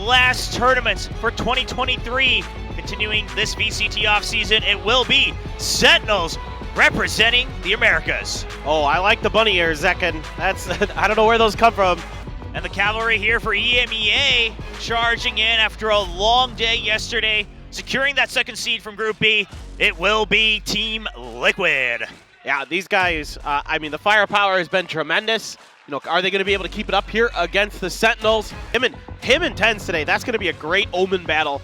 last tournaments for 2023. Continuing this VCT offseason, it will be Sentinels representing the Americas. Oh, I like the bunny ears, Zekin. That's, I don't know where those come from. And the cavalry here for EMEA charging in after a long day yesterday, securing that second seed from Group B. It will be Team Liquid. Yeah, these guys, I mean, the firepower has been tremendous. You know, are they going to be able to keep it up here against the Sentinels? Him and Tens today, that's going to be a great Omen battle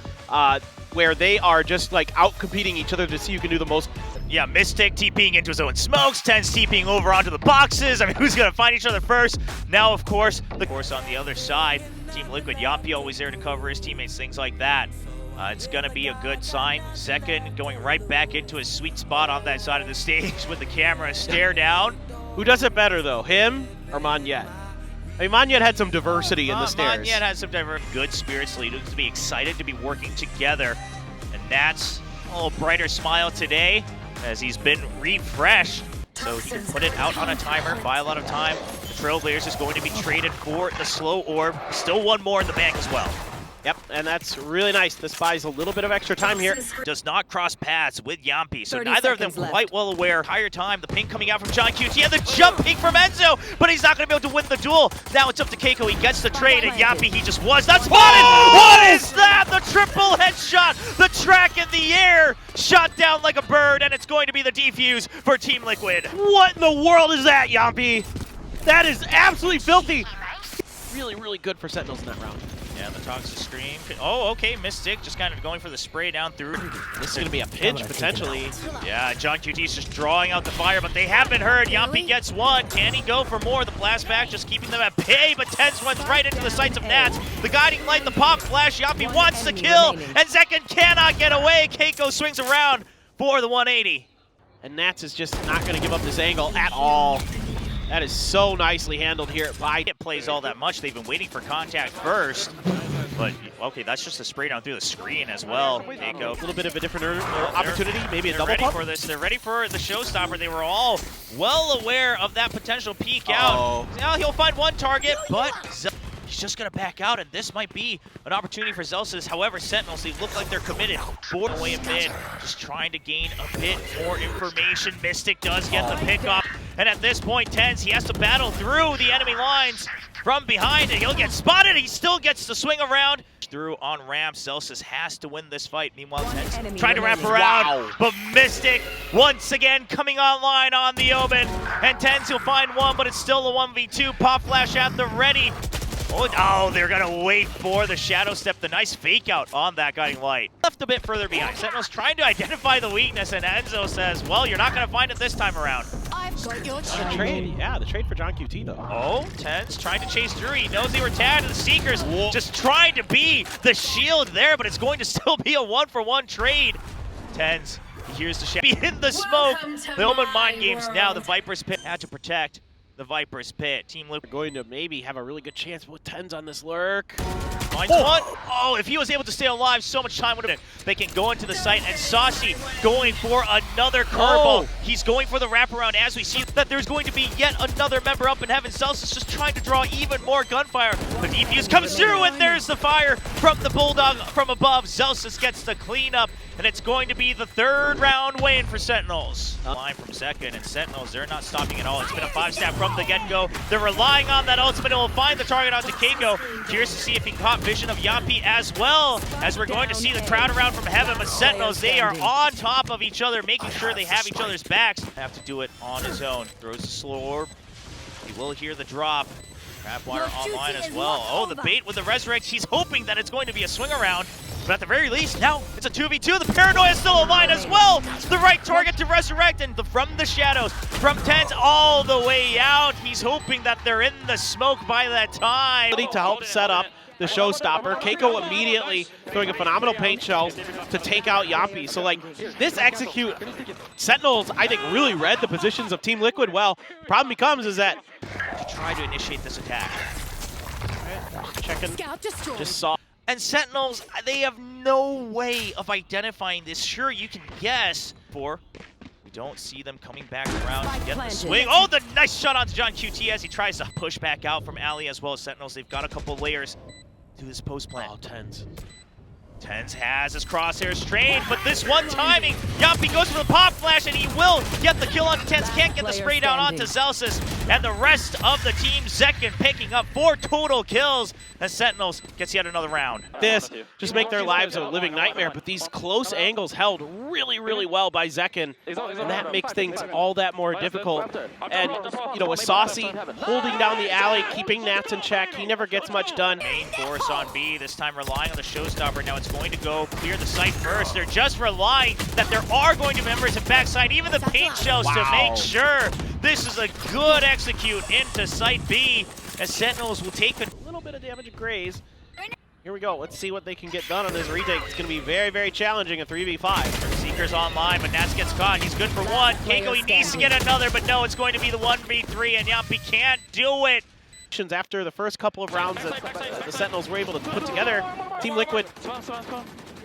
where they are just like out-competing each other to see who can do the most. Yeah, Mystic TPing into his own smokes, Tens TPing over onto the boxes. I mean, who's going to find each other first? Now, of course, on the other side, Team Liquid, Yampi always there to cover his teammates, things like that. It's going to be a good sign. Second, going right back into his sweet spot on that side of the stage with the camera stare down. Who does it better, though, him or Monyet? I mean, Monyet had some diversity in the stairs. Monyet has some good spirits, leading to be excited to be working together. And that's a little brighter smile today as he's been refreshed. So he can put it out on a timer, buy a lot of time. The Trailblazers is going to be traded for the slow orb. Still one more in the bank as well. Yep, and that's really nice. This buys a little bit of extra time here. Does not cross paths with Yampi, so neither of them quite well aware. Higher time, the ping coming out from John QT, and the jump ping from Enzo, but he's not going to be able to win the duel. Now it's up to Keiko. He gets the trade, and Yampi, he just was. That's spotted! What is that? The triple headshot! The track in the air, shot down like a bird, and it's going to be the defuse for Team Liquid. What in the world is that, Yampi? That is absolutely filthy. Really, really good for Sentinels in that round. Yeah, the Toxic Scream. Oh, okay, Mystic just kind of going for the spray down through. This is going to be a pinch, potentially. Yeah, John QT's just drawing out the fire, but they have been heard. Yampi gets one. Can he go for more? The blast back just keeping them at bay, but Tens runs right into the sights of Nats. The guiding light, the pop flash. Yampi wants the kill, and Zekin cannot get away. Keiko swings around for the 180. And Nats is just not going to give up this angle at all. That is so nicely handled here by. It plays all that much. They've been waiting for contact first. But, okay, that's just a spray down through the screen as well. Keiko. A little bit of a different opportunity, maybe a double pump. They're ready for this. They're ready for the showstopper. They were all well aware of that potential peek out. Now he'll find one target, but he's just going to back out, and this might be an opportunity for Zelsis. However, Sentinels, they look like they're committed. Four away in mid, just trying to gain a bit more information. Mystic does get the pickup, and at this point, Tens, he has to battle through the enemy lines from behind, and he'll get spotted. He still gets to swing around. Through on ramp, Zelsis has to win this fight. Meanwhile, Tens trying to wrap around, but Mystic once again coming online on the Omen, and Tens, he'll find one, but it's still a 1v2. Pop flash at the ready. Oh, they're going to wait for the shadow step. The nice fake out on that guiding light. Left a bit further behind. Sentinel's trying to identify the weakness, and Enzo says, well, you're not going to find it this time around. I've got your the trade. Yeah, the trade for John QT, though. Oh, Tens trying to chase through. He knows they were tagged. The Seekers just trying to be the shield there, but it's going to still be a one-for-one trade. Tens, he hears the shadow in the smoke. The Omen mind games now. The Viper's Pit had to protect the Viper's Pit. Team Liquid going to maybe have a really good chance with Tens on this lurk. Finds one. Oh, if he was able to stay alive, so much time would have been. They can go into the site, and Saucy going for another curveball. He's going for the wraparound as we see that there's going to be yet another member up in heaven. Celsius just trying to draw even more gunfire. The defuse comes through, and there's the fire from the Bulldog from above. Celsius gets the cleanup, and it's going to be the third round win for Sentinels. Line from second, and Sentinels, they're not stopping at all. It's been a 5-step from the get-go. They're relying on that ultimate, and will find the target onto Keiko. Curious to see if he caught vision of Yampi as well, as we're going to see the crowd around from heaven. But Sentinels, they are on top of each other, making sure they have each other's backs. Have to do it on his own. Throws the slow orb. He will hear the drop. Trapwire online as well. Oh, the bait with the resurrect. He's hoping that it's going to be a swing around. But at the very least, now it's a 2v2. The Paranoia is still alive as well. The right target to resurrect, and from the shadows, from Tens all the way out. He's hoping that they're in the smoke by that time. To help set up the showstopper. Keiko immediately throwing a phenomenal paint shell to take out Yampi. So, like, this execute, Sentinels, I think, really read the positions of Team Liquid well. Problem becomes is that try to initiate this attack. Checking, just saw. And Sentinels, they have no way of identifying this. Sure, you can guess. We don't see them coming back around to get the swing. Oh, the nice shot onto John QT as he tries to push back out from Ali as well as Sentinels. They've got a couple layers to this post plant. Oh, Tens. Tens has his crosshairs trained, but this one timing, Yampi goes for the pop flash, and he will get the kill on Tens, can't get the spray down onto Zelsis, and the rest of the team, Zekken picking up 4 total kills, as Sentinels gets yet another round. This just make their lives a living nightmare, but these close angles held really, really well by Zekken, and that makes things all that more difficult. And, you know, with Saucy holding down the alley, keeping Nats in check, he never gets much done. Main force on B, this time relying on the showstopper. Now it's going to go clear the site first. They're just relying that there are going to be members at backside, even the paint shells, to make sure this is a good execute into site B, as Sentinels will take a little bit of damage at Graze. Here we go. Let's see what they can get done on this retake. It's going to be very, very challenging at 3v5. Seeker's online, but Nats gets caught. He's good for one. Keiko, he needs to get another, but no, it's going to be the 1v3, and Yampi can't do it. After the first couple of rounds that the Sentinels were able to put together, Team Liquid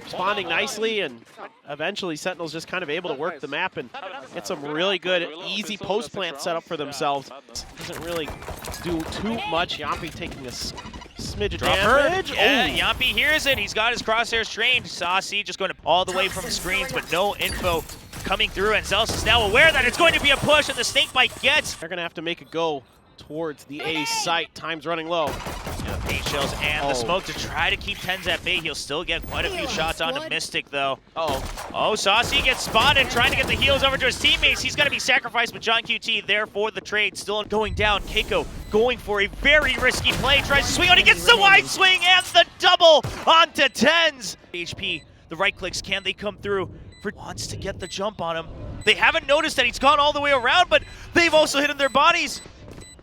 responding nicely, and eventually Sentinels just kind of able to work the map and get some really good, easy post plant set up for themselves. Doesn't really do too much. Yampi taking a smidge of damage. Yeah, Yampi hears it. He's got his crosshairs trained. Saucy just going all the way from the screens, but no info coming through, and Zelsis is now aware that it's going to be a push, and the snakebite gets. They're going to have to make a go towards the A site. Time's running low. Yeah, paint shells and the smoke to try to keep Tens at bay. He'll still get quite a few shots onto Mystic, though. Oh, Saucy gets spotted, trying to get the heals over to his teammates. He's going to be sacrificed, but John QT there for the trade. Still going down. Keiko going for a very risky play. Tries to swing on. He gets the wide swing and the double onto Tens. HP, the right clicks, can they come through? Wants to get the jump on him. They haven't noticed that he's gone all the way around, but they've also hit in their bodies.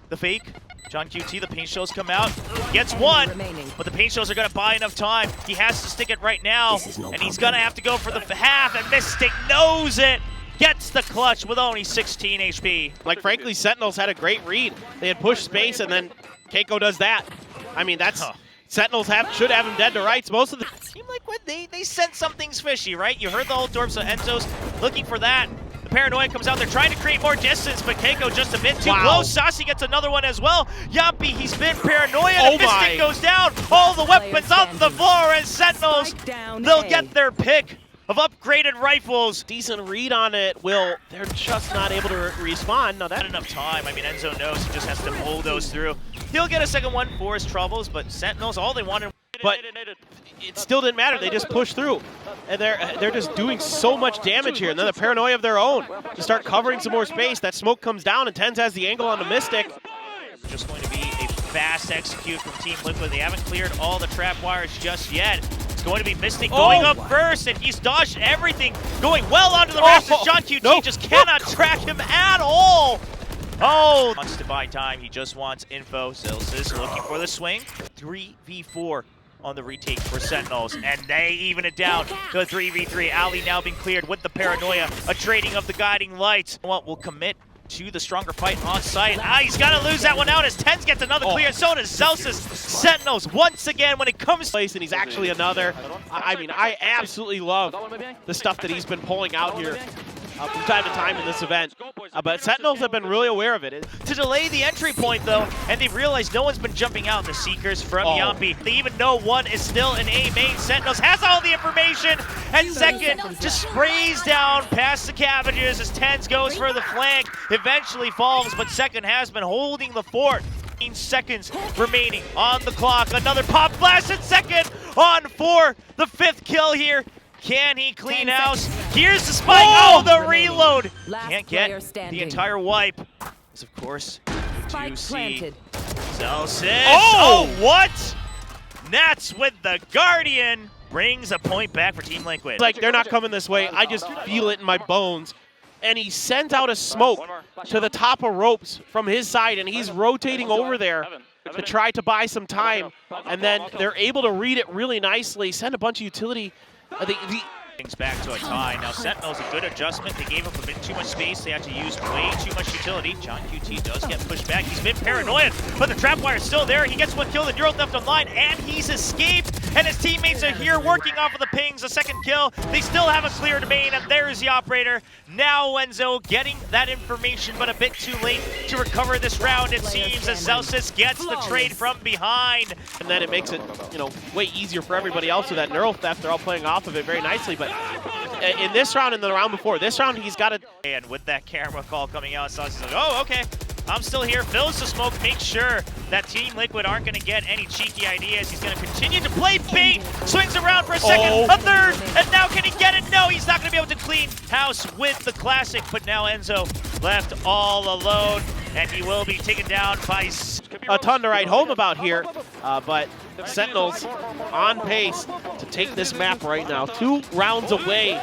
The fake, John QT, the paint shells come out, gets one, but the paint shells are going to buy enough time. He has to stick it right now, and he's going to have to go for the half, and Mystic knows it, gets the clutch with only 16 HP. Like, frankly, Sentinels had a great read. They had pushed space, and then Keiko does that. I mean, that's... Sentinels should have him dead to rights. Most of the... Seem like when they sense something's fishy, right? You heard the whole dorp, so Enzo's looking for that. The paranoia comes out. They're trying to create more distance, but Keiko just a bit too close. Saucy gets another one as well. Yampi, he's been paranoia. The Mystic goes down. All the weapons on the floor, and Sentinels, they'll get their pick of upgraded rifles. Decent read on it. They're just not able to respond. No, Not enough time. I mean, Enzo knows he just has to pull those through. He'll get a second one for his troubles, but Sentinels, all they wanted. But it still didn't matter. They just pushed through, and they're just doing so much damage here. And then the paranoia of their own to start covering some more space. That smoke comes down, and Tens has the angle on the Mystic. Just going to be a fast execute from Team Liquid. They haven't cleared all the trap wires just yet. It's going to be Mystic going up first, and he's dodged everything, going well onto the rafters. John QT just cannot track him at all. Wants to buy time. He just wants info. Zelsis looking for the swing. 3v4 on the retake for Sentinels, and they even it down to a 3v3. Ali now being cleared with the paranoia, a trading of the guiding lights. What will commit to the stronger fight on site. He's got to lose that one out as Tens gets another clear. So does Zelsis. Sentinels once again when it comes to and he's actually another. I mean, I absolutely love the stuff that he's been pulling out here from time to time in this event. But Sentinels have been really aware of it. To delay the entry point, though, and they've realized no one's been jumping out. The Seekers from Yampi. They even know one is still an A main. Sentinels has all the information, and Zekken just sprays down past the cabbages as Tens goes for the flank. Eventually falls, but Zekken has been holding the fort. 15 seconds remaining on the clock. Another pop flash, and Zekken on for the 5th kill here. Can he clean house? Here's the spike. The reload. Can't get the entire wipe. As of course, you see Zelsis. What? Nats with the Guardian brings a point back for Team Liquid. Like, they're not coming this way. I just feel it in my bones. And he sends out a smoke to the top of ropes from his side, and he's rotating over there to try to buy some time. And then they're able to read it really nicely, send a bunch of utility. Things back to a tie. Now Sentinel's a good adjustment. They gave up a bit too much space. They had to use way too much utility. John QT does get pushed back. He's been paranoid, but the trap wire is still there. He gets one kill, the Neural left online, and he's escaped. And his teammates are here working off of the pings. A second kill. They still haven't cleared main, and there's the operator. Now Enzo getting that information, but a bit too late to recover this round, it seems, as Celsius gets the trade from behind. And then it makes it, way easier for everybody else with that neural theft. They're all playing off of it very nicely, but in this round and the round before, this round he's got to... And with that camera call coming out, Celsius is like, oh, okay, I'm still here. Fills the smoke, makes sure that Team Liquid aren't going to get any cheeky ideas. He's going to continue to play bait, swings around for a second, a third, and now can he get it? No, he's not going to be able to clean house with the classic, but now Enzo left all alone, and he will be taken down by... A ton to write home about here, but Sentinels on pace to take this map right now. 2 rounds away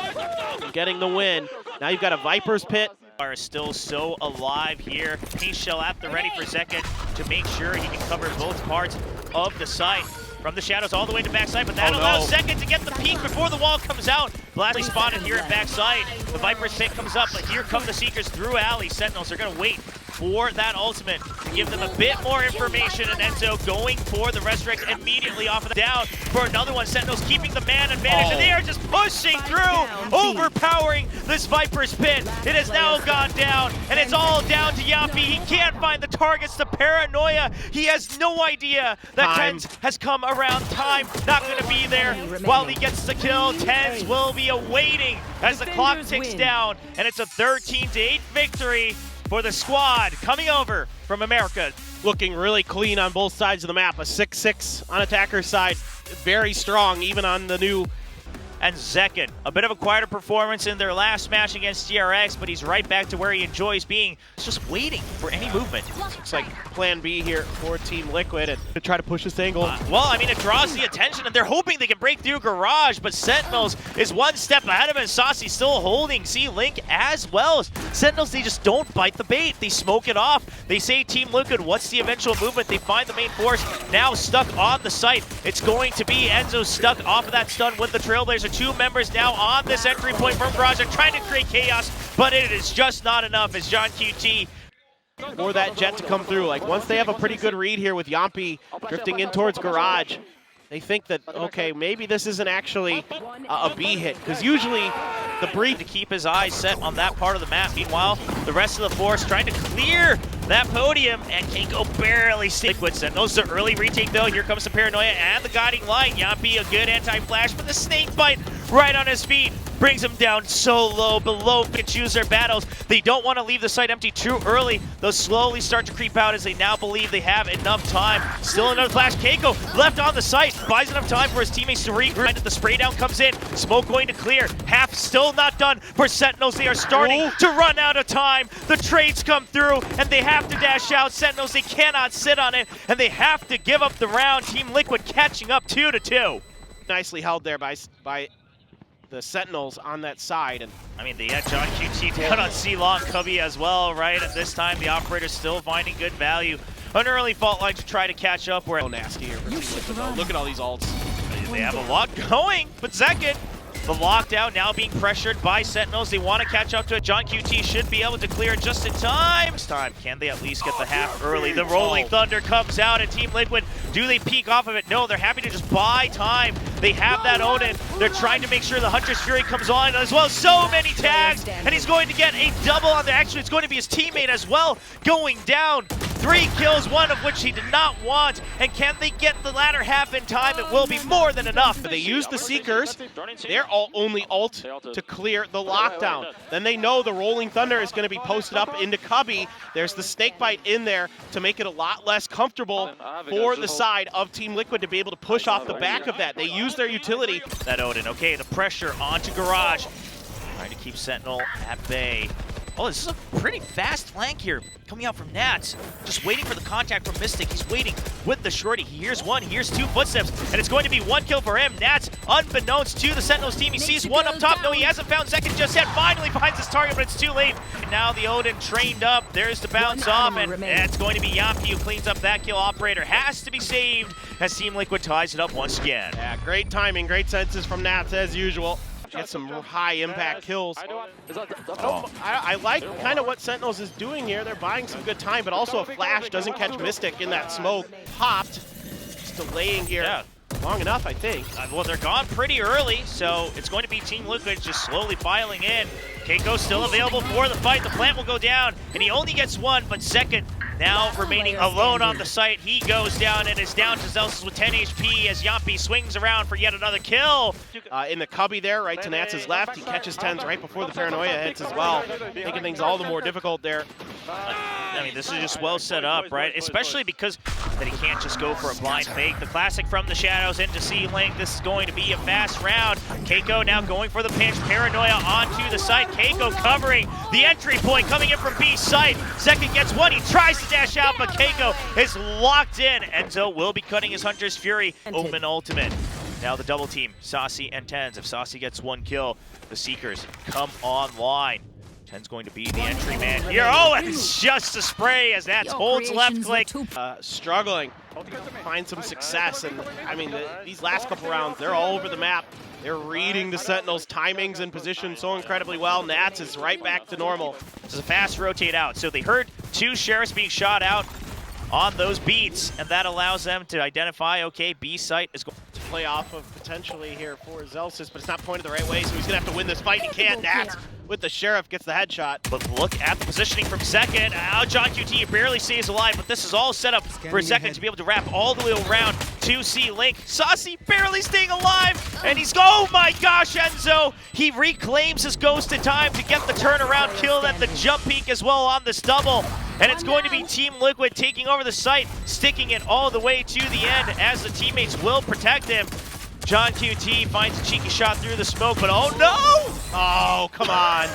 from getting the win. Now you've got a Viper's Pit. Are still so alive here. Pace Shell at the ready for Zekken to make sure he can cover both parts of the site. From the shadows all the way to backside, but that allows Zekken to get the peek before the wall comes out. Bladley spotted here at backside. The Viper's Pit comes up, but here come the Seekers through alley. Sentinels are going to wait for that ultimate to give them a bit more information, and Enzo going for the resurrect immediately off of the down for another one. Sentinels keeping the man advantage, and they are just pushing through, overpowering this Viper's Pit. It has now gone down, and it's all down to Yampi. He can't find the targets, the paranoia. He has no idea that Tens has come around. Time not going to be there while he gets the kill. Tens will be awaiting as the clock ticks down, and it's a 13-8 victory for the squad coming over from America. Looking really clean on both sides of the map. A 6-6 on attacker's side. Very strong, even on the new. And Zekken, a bit of a quieter performance in their last match against TRX, but he's right back to where he enjoys being. He's just waiting for any movement. Looks like plan B here for Team Liquid and to try to push this angle. Well, I mean, it draws the attention, and they're hoping they can break through Garage, but Sentinels is one step ahead of him, and Saucy still holding C-Link as well. Sentinels, they just don't bite the bait. They smoke it off. They say Team Liquid, what's the eventual movement? They find the main force, now stuck on the site. It's going to be Enzo stuck off of that stun with the Trailblazer. 2 members now on this entry point from Garage. They're trying to create chaos, but it is just not enough as John QT for that jet to come through. Like, once they have a pretty good read here with Yampi drifting in towards Garage, they think that, okay, maybe this isn't actually a B hit, because usually the breed to keep his eyes set on that part of the map. Meanwhile, the rest of the force trying to clear that podium, and Keiko barely stays. Liquid Sentinels, the early retake though. Here comes the Paranoia and the Guiding Light. Yampi, a good anti-flash, but the snake bite right on his feet brings him down so low below. Can choose their battles. They don't want to leave the site empty too early. They'll slowly start to creep out as they now believe they have enough time. Still another flash. Keiko left on the site, buys enough time for his teammates to regroup. The spray down comes in. Smoke going to clear. Half still not done for Sentinels. They are starting to run out of time. The trades come through, and they have to dash out. Sentinels, they cannot sit on it, and they have to give up the round. Team Liquid catching up 2-2. Nicely held there by the Sentinels on that side. And I mean, they had John QT down on C-Long Cubby as well, right? And this time the operator's still finding good value. An early fault line to try to catch up. Where so nasty here for Team Liquid, though. Look at all these ults. They have a lot going, but Zekken, the lockdown now being pressured by Sentinels. They want to catch up to it. John QT should be able to clear it just in time. This time, can they at least get the half early? The Rolling Thunder comes out, and Team Liquid, do they peek off of it? No, they're happy to just buy time. They have that Odin. They're trying to make sure the Hunter's Fury comes on as well. So many tags, and he's going to get a double on there. Actually, it's going to be his teammate as well going down. 3 kills, one of which he did not want. And can they get the latter half in time? It will be more than enough. They use the Seekers. They're only ult to clear the lockdown. Then they know the Rolling Thunder is going to be posted up into Cubby. There's the Snakebite in there to make it a lot less comfortable for the side of Team Liquid to be able to push off the back of that. They use their utility. That Odin, okay, the pressure onto Garage. Trying to keep Sentinel at bay. Oh, this is a pretty fast flank here coming out from Nats. Just waiting for the contact from Mystic. He's waiting with the shorty. He hears one, he hears 2 footsteps, and it's going to be 1 kill for him. Nats, unbeknownst to the Sentinels team, he sees one up top. No, he hasn't found Zekken just yet. Finally finds his target, but it's too late. And now the Odin trained up. There's the bounce off, and it's going to be Yampi who cleans up that kill. Operator has to be saved as Team Liquid ties it up once again. Yeah, great timing, great senses from Nats as usual. get some high impact kills. I like kind of what Sentinels is doing here. They're buying some good time, but also a flash doesn't catch Mystic in that smoke. Popped, just delaying here. Yeah. Long enough, I think. Well, they're gone pretty early, so it's going to be Team Liquid just slowly filing in. Keiko still available for the fight. The plant will go down, and he only gets one, but second now remaining alone on the site. He goes down and is down to Zelsis with 10 HP as Yampi swings around for yet another kill. In the cubby there, right to Nats's left. He catches Tens right before the Paranoia hits as well, making things all the more difficult there. I mean, this is just well set up, right? Especially because that he can't just go for a blind fake. The classic from the shadows into C-Link. This is going to be a fast round. Keiko now going for the pinch. Paranoia onto the site. Keiko covering the entry point coming in from B site. Second gets one. He tries to dash out, but Keiko is locked in. Enzo will be cutting his Hunter's Fury. Omen ultimate. Now the double team, Saucy and Tens. If Saucy gets one kill, the Seekers come online. Ten's going to be the entry man here. Oh, and it's just a spray as that holds left click. Struggling to find some success, and I mean, these last couple rounds, they're all over the map. They're reading the Sentinels' timings and position so incredibly well. Nats is right back to normal. This is a fast rotate out. So they heard two Sheriffs being shot out on those beats, and that allows them to identify, okay, B site is going to play off of potentially here for Zelsis, but it's not pointed the right way, so he's gonna have to win this fight. He can't. Nats with the Sheriff gets the headshot. But look at the positioning from Second. John QT barely stays alive, but this is all set up for Second to be able to wrap all the way around to C-Link. Saucy barely staying alive, and he's, oh my gosh, Enzo! He reclaims his ghost in time to get the turnaround kill at the jump peak as well on this double. And it's going to be Team Liquid taking over the site, sticking it all the way to the end as the teammates will protect him. John QT finds a cheeky shot through the smoke, but oh no! Oh, come on.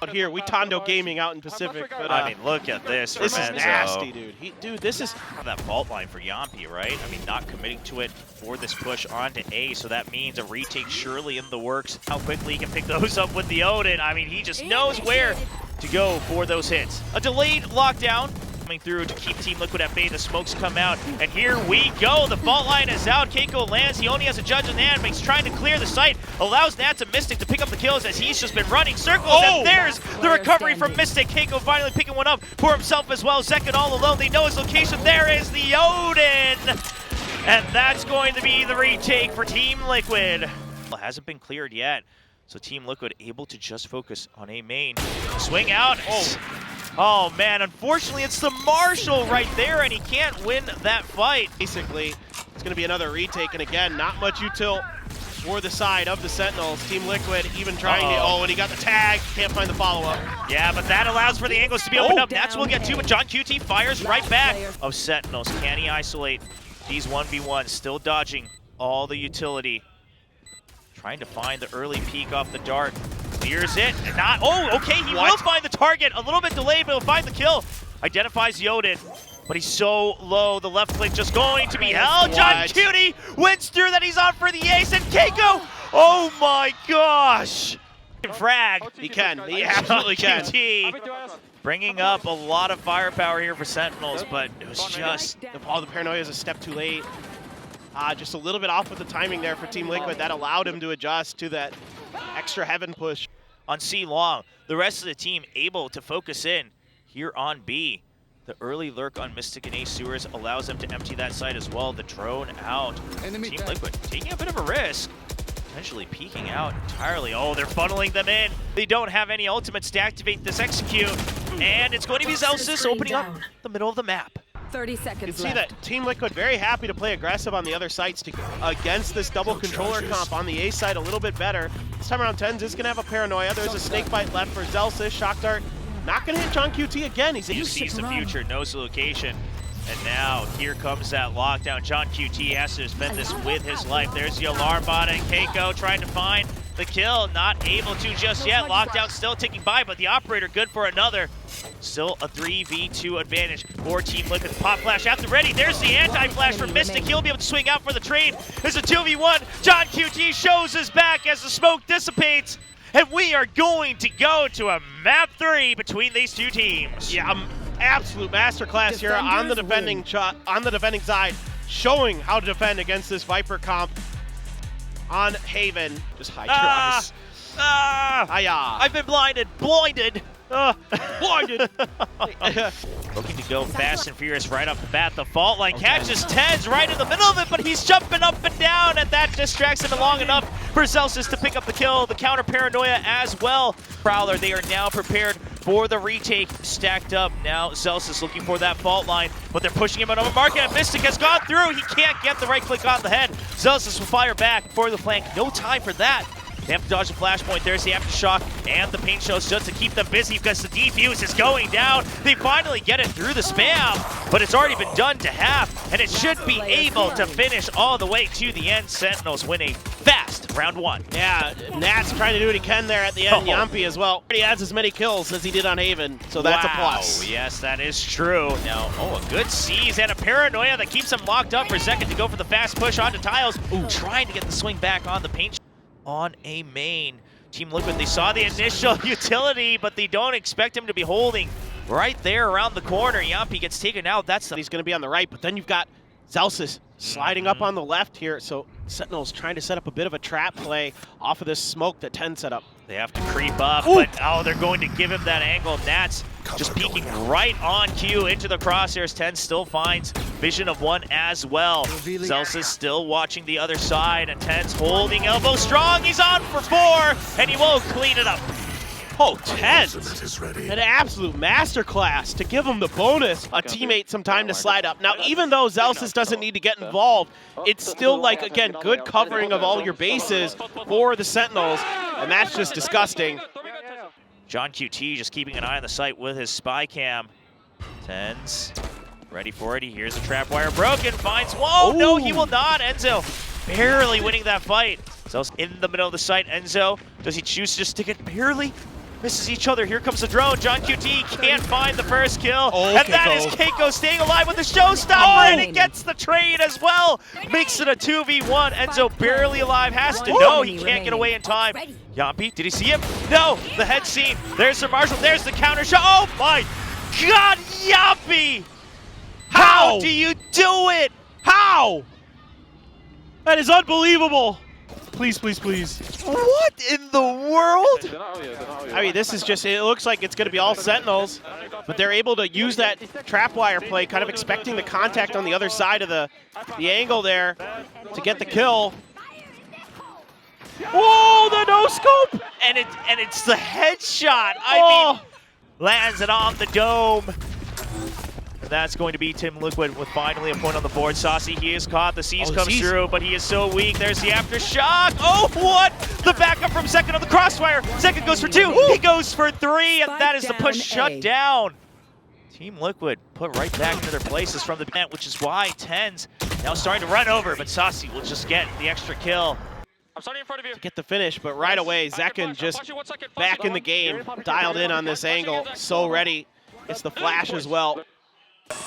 Out here, we Tondo Gaming out in Pacific. But, I mean, look at this. This is Enzo. nasty, dude. Dude, this is that vault line for Yampi, right? I mean, not committing to it for this push onto A, so that means a retake surely in the works. How quickly he can pick those up with the Odin. I mean, he just knows where to go for those hits. A delayed lockdown coming through to keep Team Liquid at bay. The smokes come out, and here we go. The fault line is out. Keiko lands. He only has a judge in hand, but he's trying to clear the site. Allows Nats and Mystic to pick up the kills as he's just been running circles. Oh! And there's the recovery from Mystic. Keiko finally picking one up for himself as well. Second all alone. They know his location. There is the Odin. And that's going to be the retake for Team Liquid. Well, hasn't been cleared yet. So Team Liquid able to just focus on a main. Swing out. Oh man, unfortunately it's the Marshall right there, and he can't win that fight. Basically, it's going to be another retake, and again, not much util for the side of the Sentinels. Team Liquid even trying to, and he got the tag, can't find the follow-up. Yeah, but that allows for the angles to be opened up. That's what we'll get to, but John QT fires right back. Of Sentinels, can he isolate these 1v1s? Still dodging all the utility. Trying to find the early peek off the dart. Clears it, and not, okay, he will find the target. A little bit delayed, but he'll find the kill. Identifies Yodin, but he's so low. The left click just going to be held. John Cutie wins through, that he's on for the ace, and Keiko, oh my gosh. Frag. He can, he absolutely can. QT bringing up a lot of firepower here for Sentinels, but it was just... the Paranoia is a step too late. Just a little bit off with the timing there for Team Liquid. That allowed him to adjust to that extra heaven push. On C long, the rest of the team able to focus in here on B. The early lurk on Mystic and Ace Sewers allows them to empty that site as well. The drone out. Team Liquid taking a bit of a risk, potentially peeking out entirely. Oh, they're funneling them in. They don't have any ultimates to activate this execute, and it's going to be Zelsis opening up the middle of the map. 30 seconds You can see that Team Liquid very happy to play aggressive on the other sites against this double controller comp on the A side a little bit better. This time around, Tens is going to have a Paranoia. There's a snake bite left for Zelsis. Shock Dart not going to hit John QT again. He sees the future, knows the location. And now, here comes that lockdown. John QT has to spend this with his life. There's the alarm bot, and Keiko trying to find the kill. Not able to just yet. Lockdown still ticking by, but the operator good for another. Still a 3v2 advantage for Team Liquid. Pop flash at the ready. There's the anti-flash from Mystic. He'll be able to swing out for the trade. There's a 2v1. John QT shows his back as the smoke dissipates. And we are going to go to a map 3 between these two teams. Yeah, absolute masterclass here on the defending side, showing how to defend against this Viper comp. on Haven. Just hide your eyes. I've been blinded. Blinded. Looking to go fast and furious right off the bat. The fault line catches Tens right in the middle of it, but he's jumping up and down, and that distracts him long enough for Celsius to pick up the kill. The counter paranoia as well. Prowler, they are now prepared for the retake. Stacked up now. Celsius looking for that fault line, but they're pushing him out of a market. And Mystic has gone through. He can't get the right click on the head. Celsius will fire back for the flank. No time for that. They have to dodge the flashpoint. There's the aftershock and the paint shells just to keep them busy because the defuse is going down. They finally get it through the spam, but it's already been done to half, and it should be able to finish all the way to the end. Sentinels winning fast round one. Yeah, Nat's trying to do what he can there at the end. Yampi as well. He has as many kills as he did on Haven, so that's a plus. Yes, that is true. Now, a good seize and a paranoia that keeps him locked up for a second to go for the fast push onto Tiles. Trying to get the swing back on the paint on a main. Team Liquid, they saw the initial utility, but they don't expect him to be holding right there around the corner. Yampi gets taken out. He's going to be on the right, but then you've got Celsius sliding up on the left here. So Sentinel's trying to set up a bit of a trap play off of this smoke that 10 set up. They have to creep up, but they're going to give him that angle. Nats just peeking right on cue into the crosshairs. 10 still finds vision of one as well. Celsius still watching the other side, and 10's holding elbow strong. He's on for 4, and he won't clean it up. 10, an absolute masterclass to give him the bonus. A teammate some time to slide up. Now, even though Celsius doesn't need to get involved, it's still like, again, good covering of all your bases for the Sentinels, and that's just disgusting. John QT just keeping an eye on the site with his spy cam. 10's ready for it. He hears the trap wire broken, finds, no, he will not. Enzo barely winning that fight. Celsius in the middle of the site. Enzo, does he choose to just stick it? Barely misses each other. Here comes the drone. John QT can't find the first kill. And that is Keiko staying alive with the showstopper, and he gets the trade as well. Makes it a 2v1. Enzo barely alive, has to know he can't get away in time. Yampi, did he see him? No, the head scene. There's Sir Marshall, there's the counter shot. Oh my God, Yampi! How do you do it? How? That is unbelievable. Please, please, please. What in the world? I mean, this is just, it looks like it's going to be all Sentinels, but they're able to use that trap wire play, kind of expecting the contact on the other side of the angle there to get the kill. Whoa, the no-scope! And it's the headshot. I mean, lands it on the dome. And that's going to be Team Liquid with finally a point on the board. Saucy, he is caught. The C's comes through, but he is so weak. There's the aftershock. Oh, what? The backup from Second on the crossfire. Second goes for 2. He goes for 3, and that is the push shut down. Team Liquid put right back into their places from the bench, which is why 10's now starting to run over, but Saucy will just get the extra kill. I'm starting in front of you. To get the finish, but right away, Zekin just back in the game, dialed in on this angle, so ready. It's the flash as well.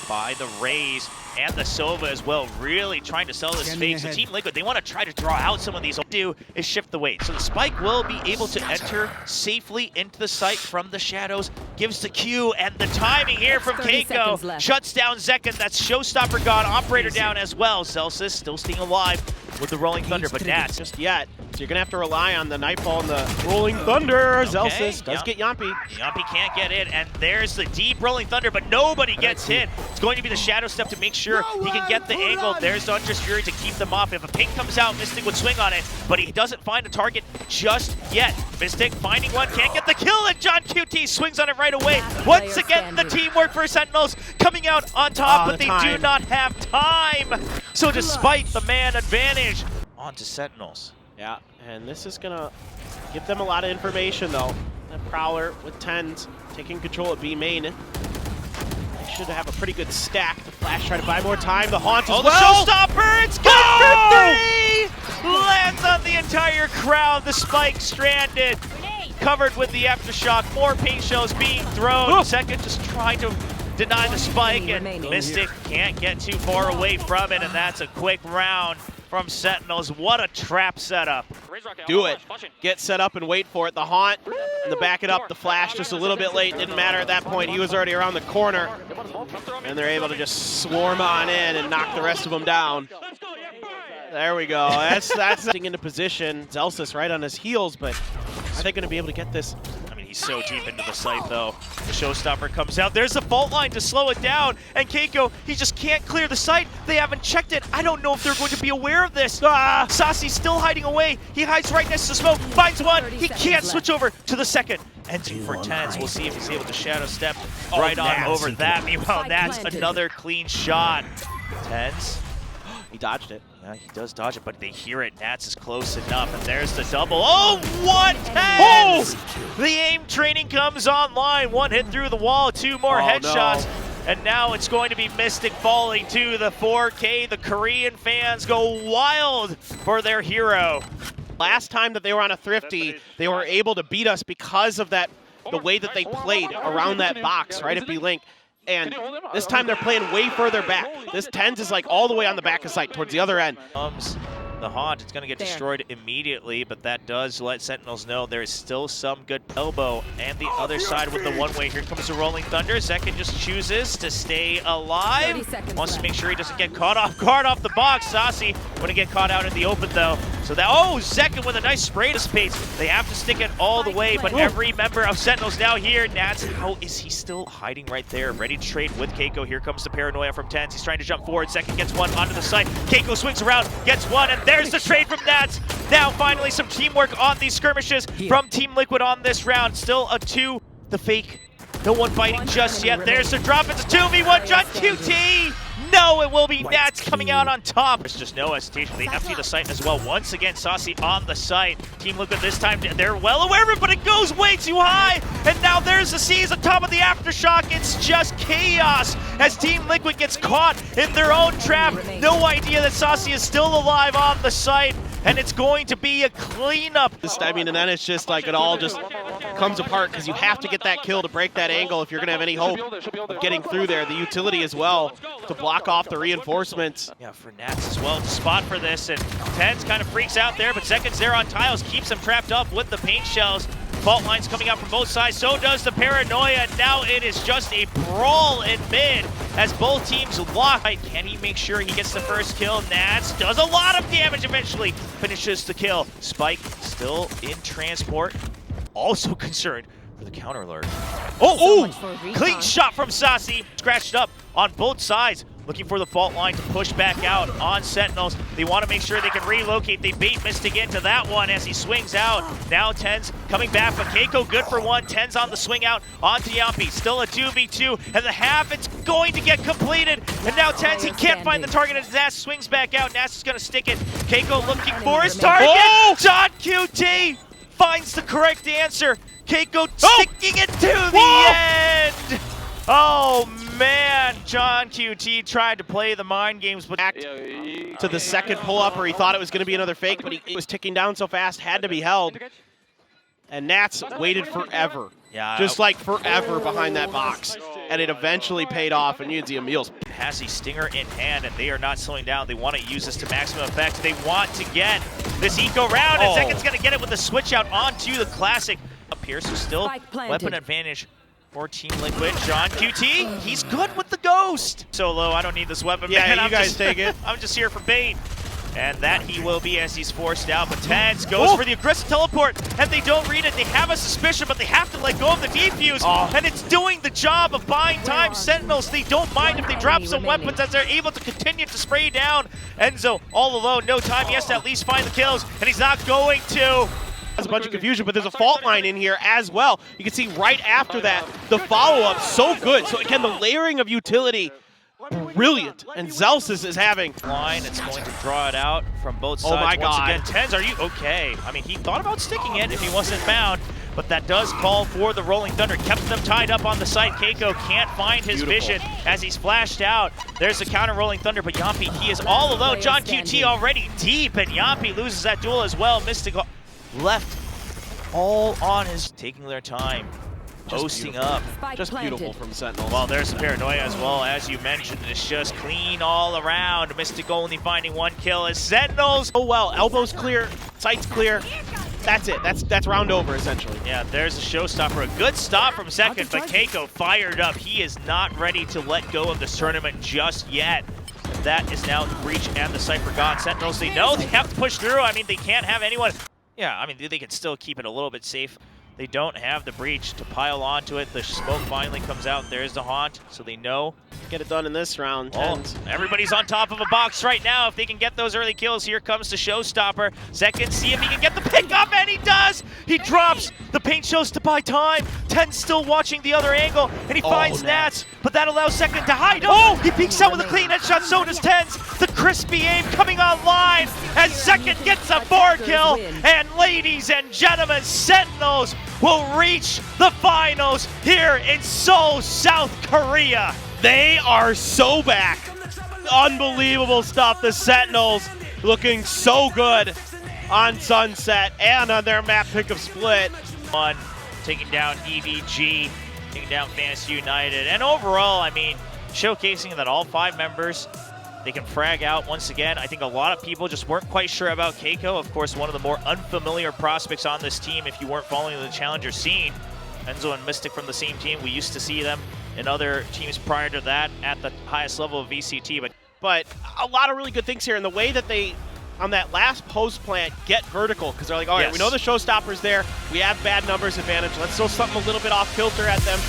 By the Rays and the Sova as well, really trying to sell this fake. So Team Liquid, they want to try to draw out some of these. What they do is shift the weight. So the Spike will be able to enter safely into the site from the shadows, gives the Q, and the timing here from Keiko shuts down Zekin. That's Showstopper gone, Operator down as well. Celsius still staying alive with the Rolling Thunder, but Nats just yet. So you're going to have to rely on the Nightfall and the Rolling Thunder. Celsius does get Yampi. Yampi can't get it, and there's the deep Rolling Thunder, but nobody gets hit. It's going to be the Shadow Step to make sure he can get the angle. There's the Hunter's Fury to keep them off. If a ping comes out, Mystic would swing on it, but he doesn't find a target just yet. Mystic finding one, can't get the kill, and John QT swings on it right away. Once again, the teamwork for Sentinels coming out on top, but they do not have time. So despite the man advantage, on to Sentinels. Yeah, and this is going to give them a lot of information, though. That Prowler with 10s taking control of B main. They should have a pretty good stack. The Flash trying to buy more time. The Haunt as well. The Showstopper, it's good for 3! Lands on the entire crowd. The Spike stranded. Covered with the aftershock. More paint shells being thrown. Second just trying to deny the Spike, and Mystic can't get too far away from it, and that's a quick round from Sentinels. What a trap setup. Do it. Get set up and wait for it. The Haunt and the back it up. The Flash just a little bit late. Didn't matter at that point. He was already around the corner. And they're able to just swarm on in and knock the rest of them down. There we go. That's getting into position. Zelsis right on his heels, but are they going to be able to get this? I mean, he's so deep into the site, though. The showstopper comes out. There's the fault line to slow it down. And Keiko, he just can't clear the site. They haven't checked it. I don't know if they're going to be aware of this. Sasi's still hiding away. He hides right next to smoke. Finds one. He can't switch over to the second. And 2 for Tens. We'll see if he's able to shadow step right on over that. Meanwhile, that's another clean shot. Tens. He dodged it. Yeah, he does dodge it, but they hear it. Nats is close enough, and there's the double. Oh, what? Tens! The aim training comes online. 1 hit through the wall, 2 more headshots. No. And now it's going to be Mystic falling to the 4K. The Korean fans go wild for their hero. Last time that they were on a Thrifty, they were able to beat us because of that, the way that they played around that box, right at B-Link. And this time they're playing way further back. This Tens is like all the way on the back of site towards the other end. The Haunt, it's going to get destroyed immediately, but that does let Sentinels know there's still some good elbow. And the other side with the one-way, here comes the Rolling Thunder. Zekin just chooses to stay alive. Wants to make sure he doesn't get caught off guard off the box. Sasi going to get caught out in the open, though. So that, Zekin with a nice spray to space. They have to stick it all the way, but every member of Sentinels now here. Nats, how is he still hiding right there? Ready to trade with Keiko. Here comes the paranoia from Tens. He's trying to jump forward. Zekin gets one onto the side. Keiko swings around, gets one, and there's the trade from Nats. Now finally some teamwork on these skirmishes from Team Liquid on this round. Still a 2. The fake. No one biting just yet. There's the drop. It's a 2v1. John QT. No, it will be Nats coming out on top. There's just no hesitation. They empty the site as well. Once again, Sasi on the site. Team Liquid this time, they're well aware of it, but it goes way too high. And now there's the C's on top of the Aftershock. It's just chaos as Team Liquid gets caught in their own trap. No idea that Sasi is still alive on the site. And it's going to be a cleanup. I mean, and then it's just like it all just comes apart because you have to get that kill to break that angle if you're going to have any hope of getting through there. The utility as well to block off the reinforcements. Yeah, for Nats as well to spot for this. And Tens kind of freaks out there, but Zekin's there on tiles, keeps him trapped up with the paint shells. Fault lines coming out from both sides, so does the paranoia. Now it is just a brawl in mid as both teams lock. Can he make sure he gets the first kill? Nats does a lot of damage eventually. Finishes the kill. Spike still in transport. Also concerned for the counter alert. Clean shot from Sasi. Scratched up on both sides. Looking for the fault line to push back out on Sentinels. They want to make sure they can relocate. They bait Mystic into that one as he swings out. Now Tens coming back, but Keiko good for 1. Tens on the swing out onto Yampi. Still a 2v2, and the half, it's going to get completed. And now Tens, he can't find the target as Nass swings back out. Nass is going to stick it. Keiko looking for his target. John QT finds the correct answer. Keiko sticking it to the end. Oh man, John QT tried to play the mind games, but back to the second pull-up where he thought it was going to be another fake, but he was ticking down so fast, had to be held. And Nats waited forever, just like forever behind that box. And it eventually paid off, and you can see Emil's has a stinger in hand, and they are not slowing down. They want to use this to maximum effect. They want to get this eco round, and Zekin's going to get it with the switch out onto the classic. Up here, so still weapon advantage for Team Liquid. John QT, he's good with the ghost. Solo, I don't need this weapon, man. You guys take it. I'm just here for bait. And that he will be as he's forced out. But Tens goes for the aggressive teleport, and they don't read it. They have a suspicion, but they have to let go of the defuse. And it's doing the job of buying time. Sentinels, they don't mind if they drop some weapons as they're able to continue to spray down. Enzo all alone, no time. He has to at least find the kills, and he's not going to. There's a bunch of confusion, but there's a fault line in here as well. You can see right after that, the follow-up, so good. So again, the layering of utility, brilliant. And Zelsis is having line. It's going to draw it out from both sides. Oh my God. Once again, Tens, are you okay? I mean, he thought about sticking it if he wasn't found, but that does call for the Rolling Thunder. Kept them tied up on the site. Keiko can't find his vision as he's flashed out. There's the counter Rolling Thunder, but Yampi, he is all alone. John QT already deep, and Yampi loses that duel as well. Mystic left all on his, taking their time, posting up. Just beautiful from Sentinel. Well, there's the paranoia as well, as you mentioned. It's just clean all around. Mystic only finding 1 kill as Sentinels. Oh well, elbows clear, sights clear. That's it. That's round over essentially. Yeah, there's a showstopper. A good stop from second, but Keiko fired up. He is not ready to let go of this tournament just yet. that is now the breach and the Cypher gone. Sentinels, they know they have to push through. I mean, they can't have anyone. Yeah, I mean, they can still keep it a little bit safe. They don't have the breach to pile onto it. The smoke finally comes out. There's the haunt, so they know. Get it done in this round. Oh, everybody's on top of a box right now. If they can get those early kills, here comes the showstopper. Second, see if he can get the pickup, and he does! He drops. The paint shows to buy time. 10's still watching the other angle, and he finds Nats, but that allows Second to hide. Oh, he peeks out with a clean headshot, so does 10's. The crispy aim coming online as Second gets a board kill. And ladies and gentlemen, Sentinels will reach the finals here in Seoul, South Korea. They are so back. Unbelievable stuff. The Sentinels looking so good on Sunset and on their map pick of Split. On taking down EVG, taking down Fantasy United, and overall, I mean, showcasing that all 5 members, they can frag out once again. I think a lot of people just weren't quite sure about Keiko. Of course, one of the more unfamiliar prospects on this team if you weren't following the Challenger scene. Enzo and Mystic from the same team. We used to see them in other teams prior to that at the highest level of VCT. But a lot of really good things here, and the way that they, on that last post plant, get vertical, because they're like, all right, we know the showstopper's there. We have bad numbers advantage. Let's throw something a little bit off kilter at them.